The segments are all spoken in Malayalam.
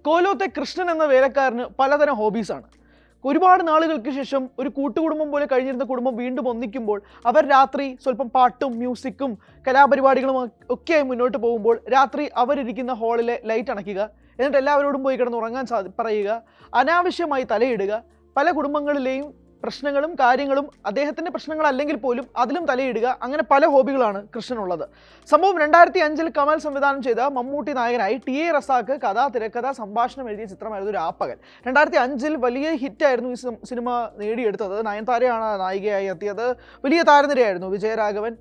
കോലോത്തെ കൃഷ്ണൻ എന്ന വേലക്കാരന് പലതരം ഹോബീസാണ്. ഒരുപാട് നാളുകൾക്ക് ശേഷം ഒരു കൂട്ടുകുടുംബം പോലെ കഴിഞ്ഞിരുന്ന കുടുംബം വീണ്ടും ഒന്നിക്കുമ്പോൾ അവർ രാത്രി സ്വല്പം പാട്ടും മ്യൂസിക്കും കലാപരിപാടികളും ഒക്കെയായി മുന്നോട്ട് പോകുമ്പോൾ രാത്രി അവരിരിക്കുന്ന ഹാളിലെ ലൈറ്റ് അണയ്ക്കുക, എന്നിട്ട് എല്ലാവരോടും പോയി കിടന്ന് ഉറങ്ങാൻ പറയുക, അനാവശ്യമായി തലയിടുക. പല കുടുംബങ്ങളിലെയും പ്രശ്നങ്ങളും കാര്യങ്ങളും അദ്ദേഹത്തിൻ്റെ പ്രശ്നങ്ങളല്ലെങ്കിൽ പോലും അതിലും തലയിടുക, അങ്ങനെ പല ഹോബികളാണ് കൃഷ്ണനുള്ളത്. സംഭവം 2005 കമൽ സംവിധാനം ചെയ്ത മമ്മൂട്ടി നായകനായി ടി.എ. റസാക്ക് കഥ, തിരക്കഥ, സംഭാഷണം എഴുതിയ ചിത്രമായിരുന്നു രാപ്പകൽ. 2005 വലിയ ഹിറ്റായിരുന്നു ഈ സിനിമ നേടിയെടുത്തത്. നയൻതാരയാണ് നായികയായി എത്തിയത്. വലിയ താരനിരയായിരുന്നു. വിജയരാഘവൻ,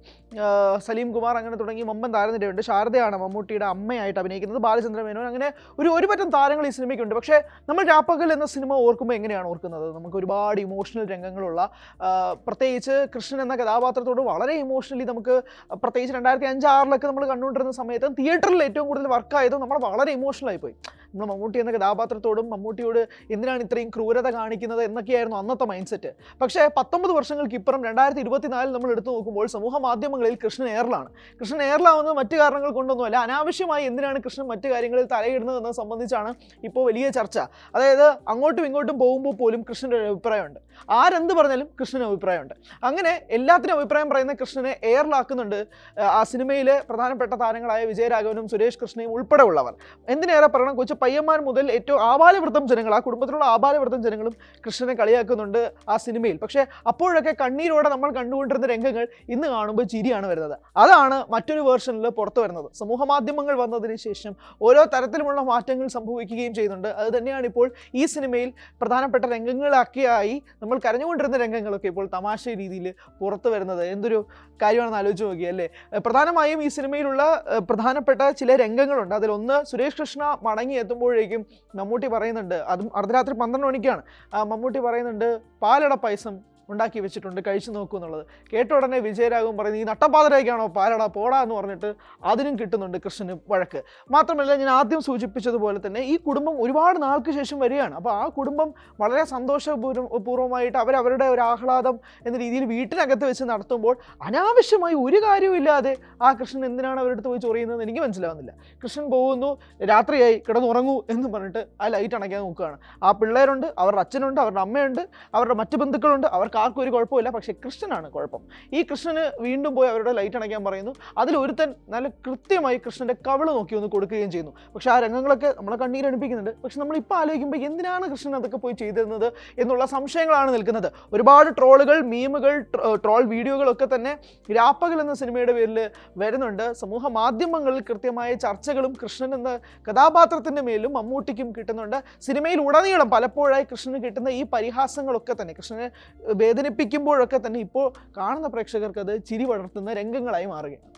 സലീം കുമാർ, അങ്ങനെ തുടങ്ങി വമ്പൻ താരനിരയുണ്ട്. ശാരദയാണ് മമ്മൂട്ടിയുടെ അമ്മയായിട്ട് അഭിനയിക്കുന്നത്. ബാലചന്ദ്ര മേനോൻ, അങ്ങനെ ഒരു പറ്റം താരങ്ങൾ ഈ സിനിമയ്ക്കുണ്ട്. പക്ഷേ നമ്മൾ രാപ്പകൽ എന്ന സിനിമ ഓർക്കുമ്പോൾ എങ്ങനെയാണ് ഓർക്കുന്നത്? നമുക്ക് ഒരുപാട് ഇമോഷണൽ രംഗങ്ങളുള്ള, പ്രത്യേകിച്ച് കൃഷ്ണൻ എന്ന കഥാപാത്രത്തോട് വളരെ ഇമോഷണലി നമുക്ക്, പ്രത്യേകിച്ച് 2005-2006 നമ്മൾ കണ്ടുകൊണ്ടിരുന്ന സമയത്ത് തിയേറ്ററിൽ ഏറ്റവും കൂടുതൽ വർക്കായതും നമ്മൾ വളരെ ഇമോഷണലായി പോയി. നമ്മൾ മമ്മൂട്ടി എന്ന കഥാപാത്രത്തോടും മമ്മൂട്ടിയോട് എന്തിനാണ് ഇത്രയും ക്രൂരത കാണിക്കുന്നത് എന്നൊക്കെയായിരുന്നു അന്നത്തെ മൈൻഡ് സെറ്റ്. പക്ഷേ 19 വർഷങ്ങൾക്ക് ഇപ്പുറം 2024 നമ്മൾ എടുത്തു നോക്കുമ്പോൾ സമൂഹ മാധ്യമങ്ങളിൽ കൃഷ്ണൻ എയറിലാണ്. കൃഷ്ണൻ എയറിലാവുന്നത് മറ്റു കാരണങ്ങൾ കൊണ്ടൊന്നുമല്ല, അനാവശ്യമായി എന്തിനാണ് കൃഷ്ണൻ മറ്റു കാര്യങ്ങളിൽ തലയിടുന്നത് എന്നത് സംബന്ധിച്ചാണ് ഇപ്പോൾ വലിയ ചർച്ച. അതായത് അങ്ങോട്ടും ഇങ്ങോട്ടും പോകുമ്പോൾ പോലും കൃഷ്ണൻ്റെ ഒരു അഭിപ്രായമുണ്ട്. ആരെന്ത് പറഞ്ഞാലും കൃഷ്ണന് അഭിപ്രായമുണ്ട്. അങ്ങനെ എല്ലാത്തിനും അഭിപ്രായം പറയുന്ന കൃഷ്ണനെ എയറിലാക്കുന്നുണ്ട് ആ സിനിമയിലെ പ്രധാനപ്പെട്ട താരങ്ങളായ വിജയരാഘവനും സുരേഷ് കൃഷ്ണയും ഉൾപ്പെടെ ഉള്ളവർ. എന്തിനേറെ പറയണം, കൊച്ചു പയ്യന്മാർ മുതൽ ഏറ്റവും ആബാലവൃദ്ധം ജനങ്ങൾ, ആ കുടുംബത്തിലുള്ള ആബാലവൃദ്ധം ജനങ്ങളും കൃഷ്ണനെ കളിയാക്കുന്നുണ്ട് ആ സിനിമയിൽ. പക്ഷേ അപ്പോഴൊക്കെ കണ്ണീരോടെ നമ്മൾ കണ്ടുകൊണ്ടിരുന്ന രംഗങ്ങൾ ഇന്ന് കാണുമ്പോൾ ചിരിയാണ് വരുന്നത്. അതാണ് മറ്റൊരു വേർഷനിൽ പുറത്തു വരുന്നത്. സമൂഹ മാധ്യമങ്ങൾ വന്നതിന് ശേഷം ഓരോ തരത്തിലുമുള്ള മാറ്റങ്ങൾ സംഭവിക്കുകയും ചെയ്യുന്നുണ്ട്. അത് തന്നെയാണ് ഇപ്പോൾ ഈ സിനിമയിൽ പ്രധാനപ്പെട്ട രംഗങ്ങളൊക്കെയായി നമ്മൾ കരഞ്ഞുകൊണ്ടിരുന്ന രംഗങ്ങളൊക്കെ ഇപ്പോൾ തമാശ രീതിയിൽ പുറത്തു വരുന്നത്. എന്തൊരു കാര്യമാണെന്ന് ആലോചിച്ച് നോക്കിയല്ലേ. പ്രധാനമായും ഈ സിനിമയിലുള്ള പ്രധാനപ്പെട്ട ചില രംഗങ്ങളുണ്ട്. അതിലൊന്ന് സുരേഷ് കൃഷ്ണ മടങ്ങി എത്തുമ്പോഴേക്കും മമ്മൂട്ടി പറയുന്നുണ്ട്, അതും അർദ്ധരാത്രി 12 മണിക്കാണ്, മമ്മൂട്ടി പറയുന്നുണ്ട് പാലട പായസം ഉണ്ടാക്കി വെച്ചിട്ടുണ്ട്, കഴിച്ചു നോക്കൂ എന്നുള്ളത്. കേട്ട ഉടനെ വിജയരാഘവൻ പറയുന്നത് ഈ നട്ടപ്പാതിരയ്ക്കാണോ പാലട, പോടാ എന്ന് പറഞ്ഞിട്ട് അതിനും കിട്ടുന്നുണ്ട് കൃഷ്ണന് വഴക്ക്. മാത്രമല്ല, ഞാൻ ആദ്യം സൂചിപ്പിച്ചതുപോലെ തന്നെ ഈ കുടുംബം ഒരുപാട് നാൾക്ക് ശേഷം വരികയാണ്. അപ്പോൾ ആ കുടുംബം വളരെ സന്തോഷപൂർവ്വമായിട്ട് അവരവരുടെ ഒരു ആഹ്ലാദം എന്ന രീതിയിൽ വീട്ടിനകത്ത് വെച്ച് നടത്തുമ്പോൾ അനാവശ്യമായി ഒരു കാര്യമില്ലാതെ ആ കൃഷ്ണൻ എന്തിനാണ് അവരുടെ അടുത്ത് പോയി ചൊറിയുന്നതെന്ന് എനിക്ക് മനസ്സിലാവുന്നില്ല. കൃഷ്ണൻ പോകുന്നു, രാത്രിയായി കിടന്നുറങ്ങൂ എന്ന് പറഞ്ഞിട്ട് ആ ലൈറ്റ് അണയ്ക്കാൻ നോക്കുകയാണ്. ആ പിള്ളേരുണ്ട്, അവരുടെ അച്ഛനുണ്ട്, അവരുടെ അമ്മയുണ്ട്, അവരുടെ മറ്റു ബന്ധുക്കളുണ്ട്, അവർക്ക് ആർക്കും ഒരു കുഴപ്പമില്ല. പക്ഷേ കൃഷ്ണനാണ് കുഴപ്പം. ഈ കൃഷ്ണന് വീണ്ടും പോയി അവരുടെ ലൈറ്റ് അണയ്ക്കാൻ പറയുന്നു. അതിലൊരുത്തൻ നല്ല കൃത്യമായി കൃഷ്ണൻ്റെ കവിള് നോക്കി ഒന്ന് കൊടുക്കുകയും ചെയ്യുന്നു. പക്ഷേ ആ രംഗങ്ങളൊക്കെ നമ്മളെ കണ്ണീരണിപ്പിക്കുന്നുണ്ട്. പക്ഷെ നമ്മളിപ്പോൾ ആലോചിക്കുമ്പോൾ എന്തിനാണ് കൃഷ്ണൻ അതൊക്കെ പോയി ചെയ്തിരുന്നത് എന്നുള്ള സംശയങ്ങളാണ് നിൽക്കുന്നത്. ഒരുപാട് ട്രോളുകൾ, മീമുകൾ, ട്രോൾ വീഡിയോകളൊക്കെ തന്നെ രാപ്പകൽ എന്ന സിനിമയുടെ പേരിൽ വരുന്നുണ്ട്. സമൂഹ മാധ്യമങ്ങളിൽ കൃത്യമായ ചർച്ചകളും കൃഷ്ണൻ എന്ന കഥാപാത്രത്തിൻ്റെ മേലും മമ്മൂട്ടിക്കും കിട്ടുന്നുണ്ട്. സിനിമയിൽ ഉടനീളം പലപ്പോഴായി കൃഷ്ണന് കിട്ടുന്ന ഈ പരിഹാസങ്ങളൊക്കെ തന്നെ, കൃഷ്ണനെ വേദനിപ്പിക്കുമ്പോഴൊക്കെ തന്നെ ഇപ്പോൾ കാണുന്ന പ്രേക്ഷകർക്ക് അത് ചിരി പടർത്തുന്ന രംഗങ്ങളായി മാറുകയാണ്.